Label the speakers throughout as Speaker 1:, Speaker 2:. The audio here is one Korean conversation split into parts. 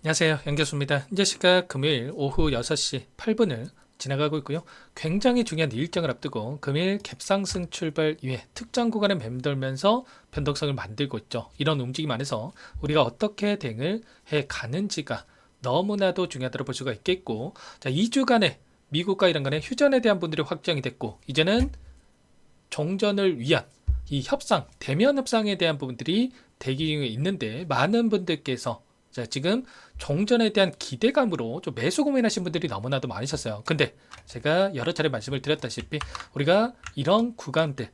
Speaker 1: 안녕하세요. 양교수입니다. 현재 시각 금요일 오후 6시 8분을 지나가고 있고요. 굉장히 중요한 일정을 앞두고 금일 갭상승 출발 이후에 특정 구간에 맴돌면서 변동성을 만들고 있죠. 이런 움직임 안에서 우리가 어떻게 대응을 해 가는지가 너무나도 중요하다고 볼 수가 있겠고, 자, 2주간의 미국과 이란 간의 휴전에 대한 분들이 확정이 됐고, 이제는 종전을 위한 이 협상, 대면 협상에 대한 부분들이 대기 중에 있는데, 많은 분들께서 자, 지금 종전에 대한 기대감으로 좀 매수 고민하신 분들이 너무나도 많으셨어요. 근데 제가 여러 차례 말씀을 드렸다시피 우리가 이런 구간들,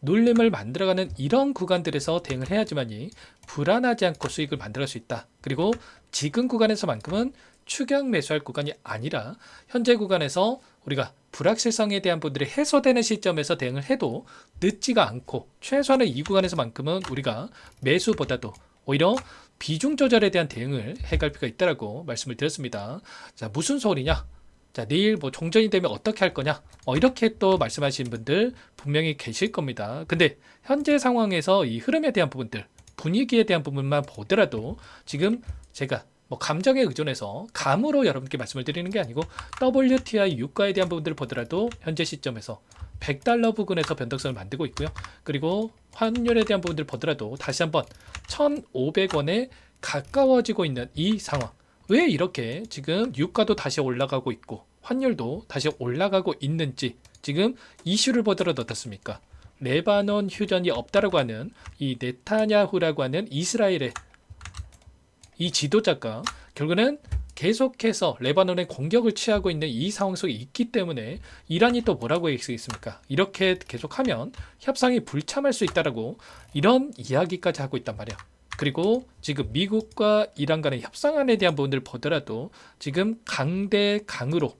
Speaker 1: 눌림을 만들어가는 이런 구간들에서 대응을 해야지만이 불안하지 않고 수익을 만들어갈 수 있다. 그리고 지금 구간에서만큼은 추격 매수할 구간이 아니라 현재 구간에서 우리가 불확실성에 대한 부분들이 해소되는 시점에서 대응을 해도 늦지가 않고, 최소한의 이 구간에서만큼은 우리가 매수보다도 오히려 비중 조절에 대한 대응을 해갈 필요가 있다라고 말씀을 드렸습니다. 자, 무슨 소리냐? 자, 내일 뭐 종전이 되면 어떻게 할 거냐? 이렇게 또 말씀하시는 분들 분명히 계실 겁니다. 근데 현재 상황에서 이 흐름에 대한 부분들, 분위기에 대한 부분만 보더라도 지금 제가 뭐 감정에 의존해서 감으로 여러분께 말씀을 드리는 게 아니고 WTI 유가에 대한 부분들을 보더라도 현재 시점에서 100달러 부근에서 변동성을 만들고 있고요. 그리고 환율에 대한 부분들을 보더라도 다시 한번 1,500원에 가까워지고 있는 이 상황. 왜 이렇게 지금 유가도 다시 올라가고 있고 환율도 다시 올라가고 있는지 지금 이슈를 보더라도 어떻습니까? 레바논 휴전이 없다라고 하는 이 네타냐후라고 하는 이스라엘의 이 지도자가 결국은 계속해서 레바논에 공격을 취하고 있는 이 상황 속에 있기 때문에 이란이 또 뭐라고 얘기했습니까? 이렇게 계속하면 협상이 불참할 수 있다라고 이런 이야기까지 하고 있단 말이야. 그리고 지금 미국과 이란 간의 협상안에 대한 부분들을 보더라도 지금 강대강으로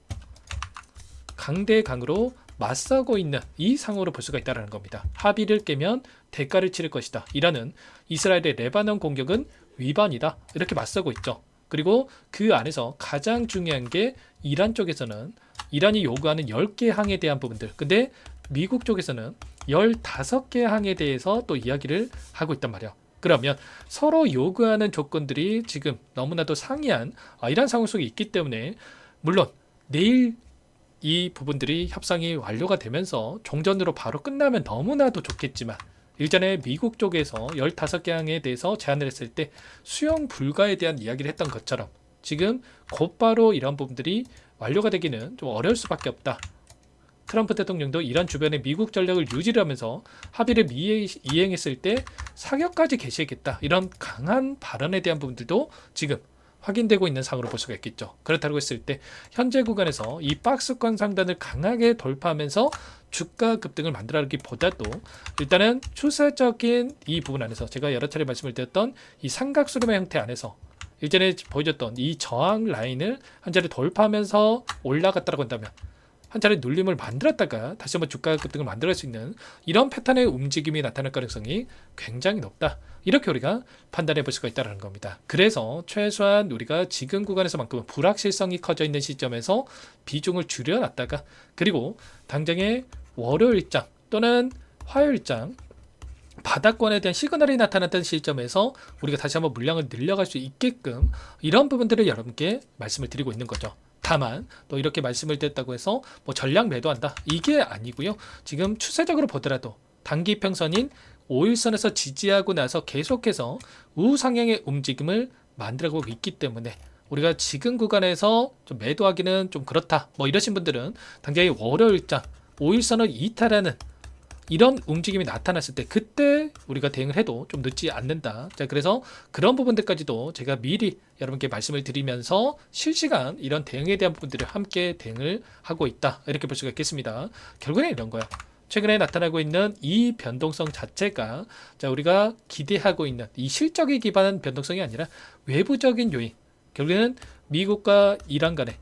Speaker 1: 맞서고 있는 이 상황으로 볼 수가 있다는 겁니다. 합의를 깨면 대가를 치를 것이다. 이란은 이스라엘의 레바논 공격은 위반이다. 이렇게 맞서고 있죠. 그리고 그 안에서 가장 중요한 게 이란 쪽에서는 이란이 요구하는 10개 항에 대한 부분들, 근데 미국 쪽에서는 15개 항에 대해서 또 이야기를 하고 있단 말이야. 그러면 서로 요구하는 조건들이 지금 너무나도 상이한 이런 상황 속에 있기 때문에, 물론 내일 이 부분들이 협상이 완료가 되면서 종전으로 바로 끝나면 너무나도 좋겠지만, 일전에 미국 쪽에서 15개 항에 대해서 제안을 했을 때 수용 불가에 대한 이야기를 했던 것처럼 지금 곧바로 이런 부분들이 완료가 되기는 좀 어려울 수밖에 없다. 트럼프 대통령도 이란 주변에 미국 전략을 유지를 하면서 합의를 이행했을 때 사격까지 개시했겠다. 이런 강한 발언에 대한 부분들도 지금 확인되고 있는 상으로 볼 수가 있겠죠. 그렇다고 했을 때 현재 구간에서 이 박스권 상단을 강하게 돌파하면서 주가 급등을 만들어가기보다도 일단은 추세적인 이 부분 안에서 제가 여러 차례 말씀을 드렸던 이 삼각수렴의 형태 안에서 일전에 보여줬던 이 저항 라인을 한 차례 돌파하면서 올라갔다고 한다면 한 차례 눌림을 만들었다가 다시 한번 주가 급등을 만들어갈 수 있는 이런 패턴의 움직임이 나타날 가능성이 굉장히 높다. 이렇게 우리가 판단해 볼 수가 있다는 겁니다. 그래서 최소한 우리가 지금 구간에서만큼은 불확실성이 커져 있는 시점에서 비중을 줄여놨다가, 그리고 당장의 월요일장 또는 화요일장 바닥권에 대한 시그널이 나타났던 시점에서 우리가 다시 한번 물량을 늘려갈 수 있게끔 이런 부분들을 여러분께 말씀을 드리고 있는 거죠. 다만 또 이렇게 말씀을 드렸다고 해서 뭐 전량 매도한다, 이게 아니고요. 지금 추세적으로 보더라도 단기 평선인 5일선에서 지지하고 나서 계속해서 우상향의 움직임을 만들어가고 있기 때문에 우리가 지금 구간에서 좀 매도하기는 좀 그렇다, 뭐 이러신 분들은 당장의 월요일장 5일선을 이탈하는 이런 움직임이 나타났을 때 그때 우리가 대응을 해도 좀 늦지 않는다. 자, 그래서 그런 부분들까지도 제가 미리 여러분께 말씀을 드리면서 실시간 이런 대응에 대한 부분들을 함께 대응을 하고 있다, 이렇게 볼 수가 있겠습니다. 결국엔 이런 거야. 최근에 나타나고 있는 이 변동성 자체가 자, 우리가 기대하고 있는 이 실적에 기반한 변동성이 아니라 외부적인 요인, 결국에는 미국과 이란 간의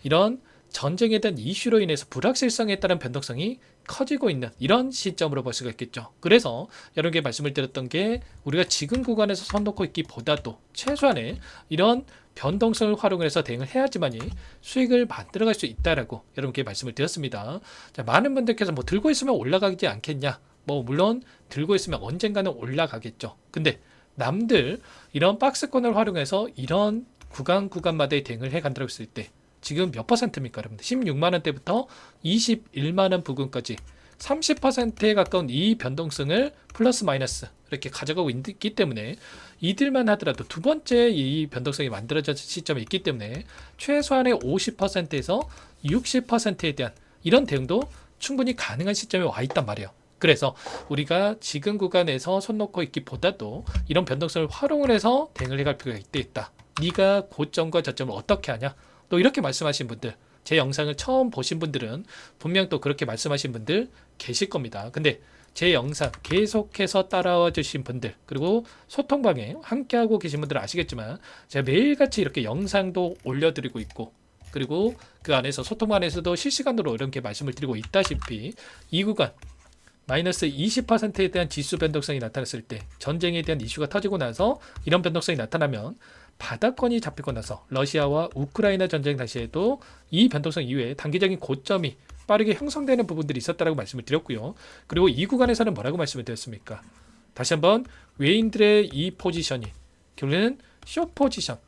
Speaker 1: 이런 전쟁에 대한 이슈로 인해서 불확실성에 따른 변동성이 커지고 있는 이런 시점으로 볼 수가 있겠죠. 그래서 여러분께 말씀을 드렸던 게 우리가 지금 구간에서 선 놓고 있기보다도 최소한의 이런 변동성을 활용해서 대응을 해야지만이 수익을 만들어갈 수 있다라고 여러분께 말씀을 드렸습니다. 자, 많은 분들께서 뭐 들고 있으면 올라가지 않겠냐, 뭐 물론 들고 있으면 언젠가는 올라가겠죠. 근데 남들 이런 박스권을 활용해서 이런 구간마다의 대응을 해 간다고 했을 때 지금 몇 퍼센트입니까, 여러분들? 16만 원대부터 21만 원 부근까지 30%에 가까운 이 변동성을 플러스 마이너스 이렇게 가져가고 있기 때문에 이들만 하더라도 두 번째 이 변동성이 만들어진 시점에 있기 때문에 최소한의 50%에서 60%에 대한 이런 대응도 충분히 가능한 시점에 와 있단 말이에요. 그래서 우리가 지금 구간에서 손 놓고 있기보다도 이런 변동성을 활용을 해서 대응을 해갈 필요가 있다. 네가 고점과 저점을 어떻게 하냐? 또 이렇게 말씀하신 분들, 제 영상을 처음 보신 분들은 분명 또 그렇게 말씀하신 분들 계실 겁니다. 근데 제 영상 계속해서 따라와 주신 분들, 그리고 소통방에 함께하고 계신 분들은 아시겠지만 제가 매일같이 이렇게 영상도 올려드리고 있고, 그리고 그 안에서 소통방에서도 실시간으로 이렇게 말씀을 드리고 있다시피 이 구간 마이너스 20%에 대한 지수 변동성이 나타났을 때, 전쟁에 대한 이슈가 터지고 나서 이런 변동성이 나타나면 바닥권이 잡히고 나서 러시아와 우크라이나 전쟁 당시에도 이 변동성 이외에 단기적인 고점이 빠르게 형성되는 부분들이 있었다고 말씀을 드렸고요. 그리고 이 구간에서는 뭐라고 말씀을 드렸습니까? 다시 한번 외인들의 이 포지션이 결국에는 숏 포지션,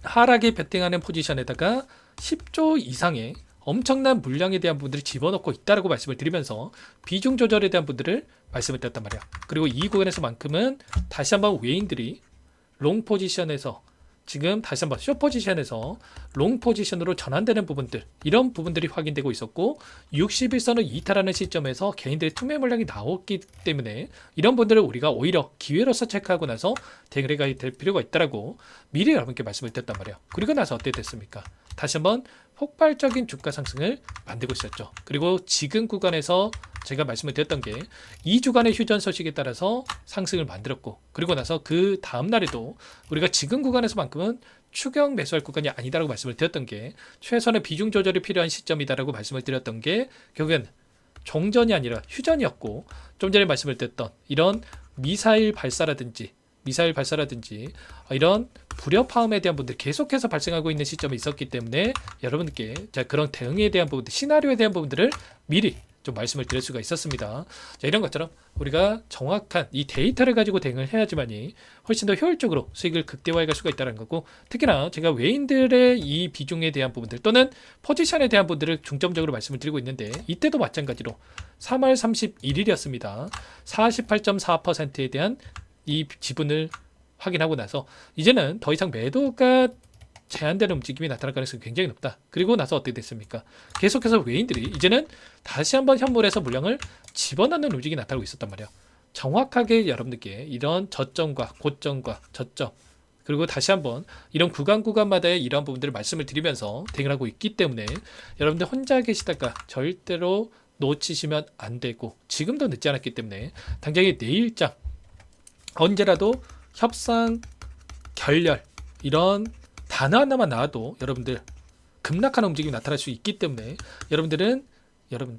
Speaker 1: 하락에 베팅하는 포지션에다가 10조 이상의 엄청난 물량에 대한 부분들을 집어넣고 있다라고 말씀을 드리면서 비중 조절에 대한 부분들을 말씀을 드렸단 말이야. 그리고 이 구간에서만큼은 다시 한번 외인들이 롱 포지션에서 지금 다시 한번 숏 포지션에서 롱 포지션으로 전환되는 부분들, 이런 부분들이 확인되고 있었고 61선을 이탈하는 시점에서 개인들의 투매 물량이 나왔기 때문에 이런 분들을 우리가 오히려 기회로서 체크하고 나서 대응을 해가야 될 필요가 있다라고 미리 여러분께 말씀을 드렸단 말이에요. 그리고 나서 어떻게 됐습니까? 다시 한번 폭발적인 주가 상승을 만들고 있었죠. 그리고 지금 구간에서 제가 말씀을 드렸던 게 이 주간의 휴전 소식에 따라서 상승을 만들었고, 그리고 나서 그 다음 날에도 우리가 지금 구간에서만큼은 추격 매수할 구간이 아니다라고 말씀을 드렸던 게 최선의 비중 조절이 필요한 시점이다라고 말씀을 드렸던 게 결국엔 종전이 아니라 휴전이었고, 좀 전에 말씀을 드렸던 이런 미사일 발사라든지 이런 불협화음에 대한 부분들이 계속해서 발생하고 있는 시점이 있었기 때문에 여러분께 그런 대응에 대한 부분들, 시나리오에 대한 부분들을 미리 좀 말씀을 드릴 수가 있었습니다. 자, 이런 것처럼 우리가 정확한 이 데이터를 가지고 대응을 해야지만이 훨씬 더 효율적으로 수익을 극대화해 갈 수가 있다는 거고, 특히나 제가 외인들의 이 비중에 대한 부분들 또는 포지션에 대한 부분들을 중점적으로 말씀을 드리고 있는데, 이때도 마찬가지로 3월 31일이었습니다. 48.4%에 대한 이 지분을 확인하고 나서 이제는 더 이상 매도가 제한되는 움직임이 나타날 가능성이 굉장히 높다. 그리고 나서 어떻게 됐습니까? 계속해서 외인들이 이제는 다시 한번 현물에서 물량을 집어넣는 움직임이 나타나고 있었단 말이에요. 정확하게 여러분들께 이런 저점과 고점과 저점, 그리고 다시 한번 이런 구간마다의 이러한 부분들을 말씀을 드리면서 대응을 하고 있기 때문에 여러분들 혼자 계시다가 절대로 놓치시면 안 되고, 지금도 늦지 않았기 때문에 당장의 내일장 언제라도 협상, 결렬 이런 단어 하나만 나와도 여러분들 급락하는 움직임이 나타날 수 있기 때문에 여러분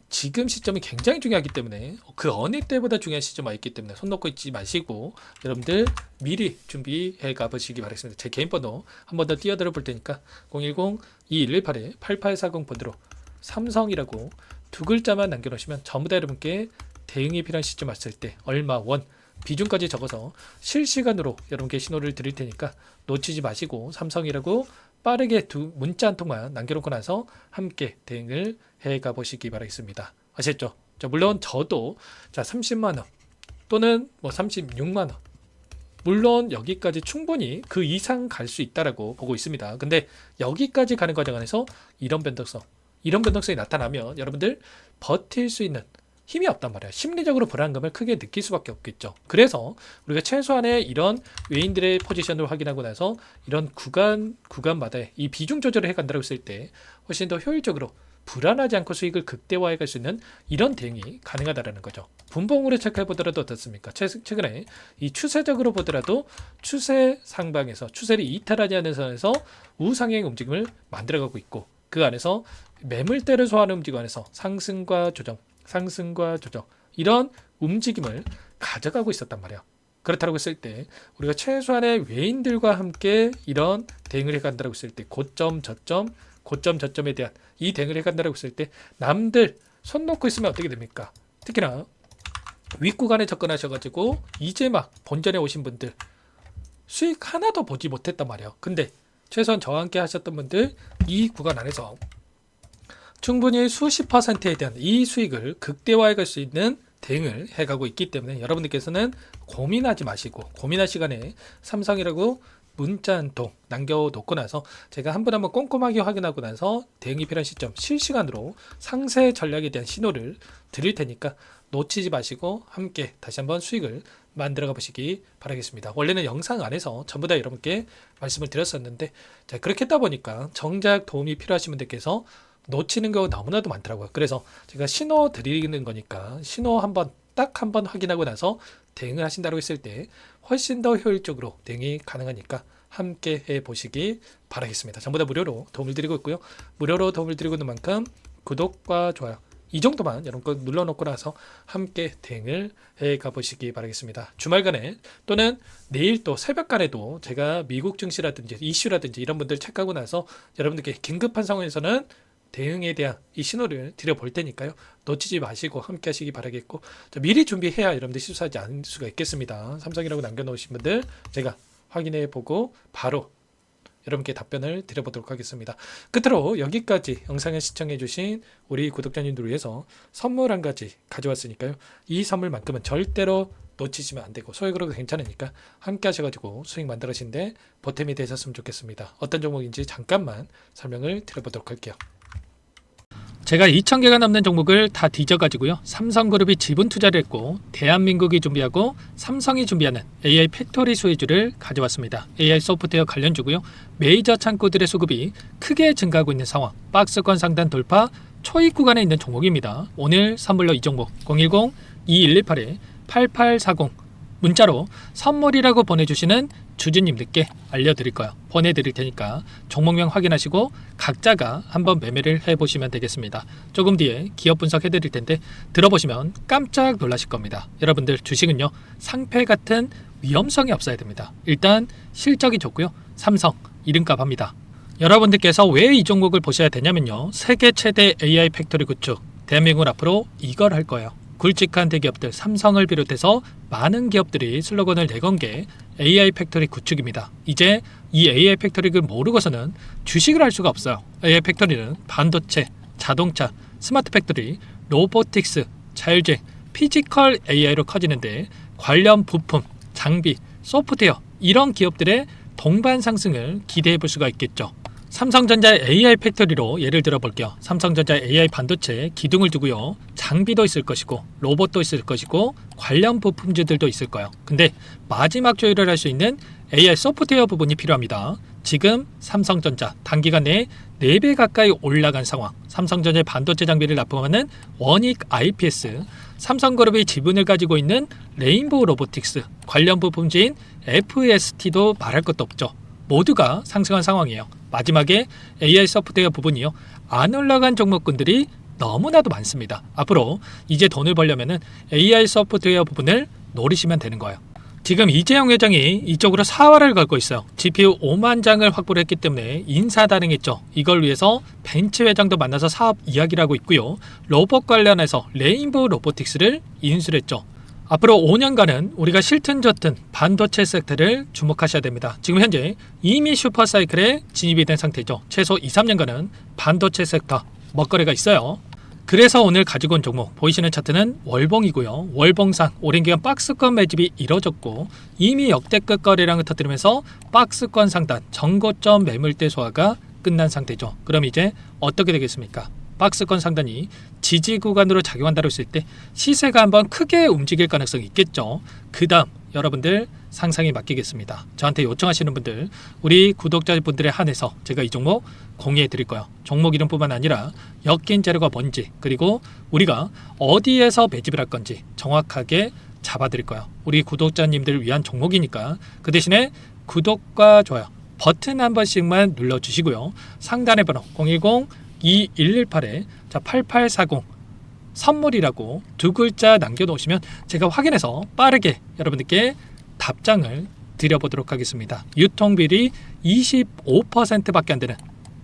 Speaker 1: 지금 시점이 굉장히 중요하기 때문에 그 어느 때보다 중요한 시점이 와 있기 때문에 손 놓고 있지 마시고 여러분들 미리 준비해 가보시기 바라겠습니다. 제 개인 번호 한 번 더 띄워드려 볼 테니까 010-2118-8840 번호로 삼성이라고 두 글자만 남겨놓으시면 전부 다 여러분께 대응이 필요한 시점 왔을 때 얼마 원 비중까지 적어서 실시간으로 여러분께 신호를 드릴 테니까 놓치지 마시고 삼성이라고 빠르게 두 문자 한 통만 남겨놓고 나서 함께 대응을 해가 보시기 바라겠습니다. 아셨죠? 자, 물론 저도 30만원 또는 36만원 물론 여기까지 충분히 그 이상 갈 수 있다라고 보고 있습니다. 근데 여기까지 가는 과정 안에서 이런 변동성이 나타나면 여러분들 버틸 수 있는 힘이 없단 말이야. 심리적으로 불안감을 크게 느낄 수밖에 없겠죠. 그래서 우리가 최소한의 이런 외인들의 포지션을 확인하고 나서 이런 구간마다의 이 비중 조절을 해간다고 했을 때 훨씬 더 효율적으로 불안하지 않고 수익을 극대화해 갈 수 있는 이런 대응이 가능하다는 거죠. 분봉으로 체크해 보더라도 어떻습니까? 최근에 이 추세적으로 보더라도 추세 상방에서 추세를 이탈하지 않는 선에서 우상향 움직임을 만들어가고 있고, 그 안에서 매물대를 소화하는 움직임 안에서 상승과 조정 이런 움직임을 가져가고 있었단 말이에요. 그렇다고 했을 때 우리가 최소한의 외인들과 함께 이런 대응을 해간다고 했을 때 고점 저점에 대한 이 대응을 해간다고 했을 때 남들 손 놓고 있으면 어떻게 됩니까? 특히나 윗구간에 접근하셔가지고 이제 막 본전에 오신 분들 수익 하나도 보지 못했단 말이에요. 근데 최소한 저와 함께 하셨던 분들 이 구간 안에서 충분히 수십 %에 대한 이 수익을 극대화해 갈 수 있는 대응을 해가고 있기 때문에 여러분들께서는 고민하지 마시고 고민할 시간에 삼성이라고 문자 한 통 남겨놓고 나서 제가 한 번 한번 꼼꼼하게 확인하고 나서 대응이 필요한 시점 실시간으로 상세 전략에 대한 신호를 드릴 테니까 놓치지 마시고 함께 다시 한번 수익을 만들어가 보시기 바라겠습니다. 원래는 영상 안에서 전부 다 여러분께 말씀을 드렸었는데 자, 그렇게 했다 보니까 정작 도움이 필요하신 분들께서 놓치는 경우가 너무나도 많더라고요. 그래서 제가 신호 드리는 거니까 신호 딱 한 번 확인하고 나서 대응을 하신다고 했을 때 훨씬 더 효율적으로 대응이 가능하니까 함께 해보시기 바라겠습니다. 전부 다 무료로 도움을 드리고 있고요. 무료로 도움을 드리고 있는 만큼 구독과 좋아요 이 정도만 여러분 거 눌러놓고 나서 함께 대응을 해 가보시기 바라겠습니다. 주말간에 또는 내일 또 새벽간에도 제가 미국 증시라든지 이슈라든지 이런 분들 체크하고 나서 여러분들께 긴급한 상황에서는 대응에 대한 이 신호를 드려볼 테니까요. 놓치지 마시고 함께 하시기 바라겠고 미리 준비해야 여러분들 실수하지 않을 수가 있겠습니다. 삼성이라고 남겨놓으신 분들 제가 확인해 보고 바로 여러분께 답변을 드려보도록 하겠습니다. 끝으로 여기까지 영상을 시청해 주신 우리 구독자님들 위해서 선물 한 가지 가져왔으니까요. 이 선물만큼은 절대로 놓치시면 안 되고 소액으로도 괜찮으니까 함께 하셔가지고 수익 만들어시는데 보탬이 되셨으면 좋겠습니다. 어떤 종목인지 잠깐만 설명을 드려보도록 할게요. 제가 2,000개가 넘는 종목을 다 뒤져가지고요. 삼성그룹이 지분 투자를 했고 대한민국이 준비하고 삼성이 준비하는 AI 팩토리 수혜주를 가져왔습니다. AI 소프트웨어 관련주고요. 메이저 창구들의 수급이 크게 증가하고 있는 상황. 박스권 상단 돌파 초입 구간에 있는 종목입니다. 오늘 선물로 이 종목 010-2118-8840 문자로 선물이라고 보내주시는 주주님들께 알려드릴 거예요. 보내드릴 테니까 종목명 확인하시고 각자가 한번 매매를 해보시면 되겠습니다. 조금 뒤에 기업 분석해드릴 텐데 들어보시면 깜짝 놀라실 겁니다. 여러분들 주식은요 상패 같은 위험성이 없어야 됩니다. 일단 실적이 좋고요. 삼성 이름값 합니다. 여러분들께서 왜 이 종목을 보셔야 되냐면요. 세계 최대 AI 팩토리 구축 대한민국은 앞으로 이걸 할 거예요. 굵직한 대기업들 삼성을 비롯해서 많은 기업들이 슬로건을 내건 게 AI 팩토리 구축입니다. 이제 이 AI 팩토리를 모르고서는 주식을 할 수가 없어요. AI 팩토리는 반도체, 자동차, 스마트 팩토리, 로보틱스, 자율주행, 피지컬 AI로 커지는데 관련 부품, 장비, 소프트웨어 이런 기업들의 동반 상승을 기대해 볼 수가 있겠죠. 삼성전자의 AI 팩토리로 예를 들어 볼게요. 삼성전자의 AI 반도체 기둥을 두고요. 장비도 있을 것이고 로봇도 있을 것이고 관련 부품주들도 있을 거예요. 근데 마지막 조율을 할 수 있는 AI 소프트웨어 부분이 필요합니다. 지금 삼성전자 단기간 내에 4배 가까이 올라간 상황. 삼성전자의 반도체 장비를 납품하는 원익 IPS, 삼성그룹이 지분을 가지고 있는 레인보우 로보틱스, 관련 부품주인 FST도 말할 것도 없죠. 모두가 상승한 상황이에요. 마지막에 AI 소프트웨어 부분이요. 안 올라간 종목군들이 너무나도 많습니다. 앞으로 이제 돈을 벌려면 AI 소프트웨어 부분을 노리시면 되는 거예요. 지금 이재용 회장이 이쪽으로 사활을 걸고 있어요. GPU 5만 장을 확보를 했기 때문에 인사단행했죠. 이걸 위해서 벤츠 회장도 만나서 사업 이야기를 하고 있고요. 로봇 관련해서 레인보우 로보틱스를 인수를 했죠. 앞으로 5년간은 우리가 싫든 좋든 반도체 섹터를 주목하셔야 됩니다. 지금 현재 이미 슈퍼사이클에 진입이 된 상태죠. 최소 2-3년간은 반도체 섹터 먹거리가 있어요. 그래서 오늘 가지고 온 종목 보이시는 차트는 월봉이고요. 월봉상 오랜 기간 박스권 매집이 이뤄졌고 이미 역대급 거래량을 터뜨리면서 박스권 상단 정고점 매물대 소화가 끝난 상태죠. 그럼 이제 어떻게 되겠습니까? 박스권 상단이 지지 구간으로 작용한다고 했을 때 시세가 한번 크게 움직일 가능성이 있겠죠. 그 다음 여러분들 상상에 맡기겠습니다. 저한테 요청하시는 분들 우리 구독자분들에 한해서 제가 이 종목 공유해 드릴 거예요. 종목 이름뿐만 아니라 엮인 재료가 뭔지 그리고 우리가 어디에서 매집을 할 건지 정확하게 잡아 드릴 거예요. 우리 구독자님들을 위한 종목이니까 그 대신에 구독과 좋아요 버튼 한 번씩만 눌러주시고요. 상단의 번호 010-2118-8840 선물이라고 2글자 남겨놓으시면 제가 확인해서 빠르게 여러분들께 답장을 드려보도록 하겠습니다. 유통비리 25%밖에 안 되는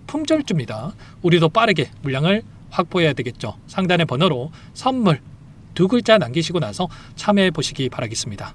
Speaker 1: 품절주입니다. 우리도 빠르게 물량을 확보해야 되겠죠. 상단의 번호로 선물 2글자 남기시고 나서 참여해 보시기 바라겠습니다.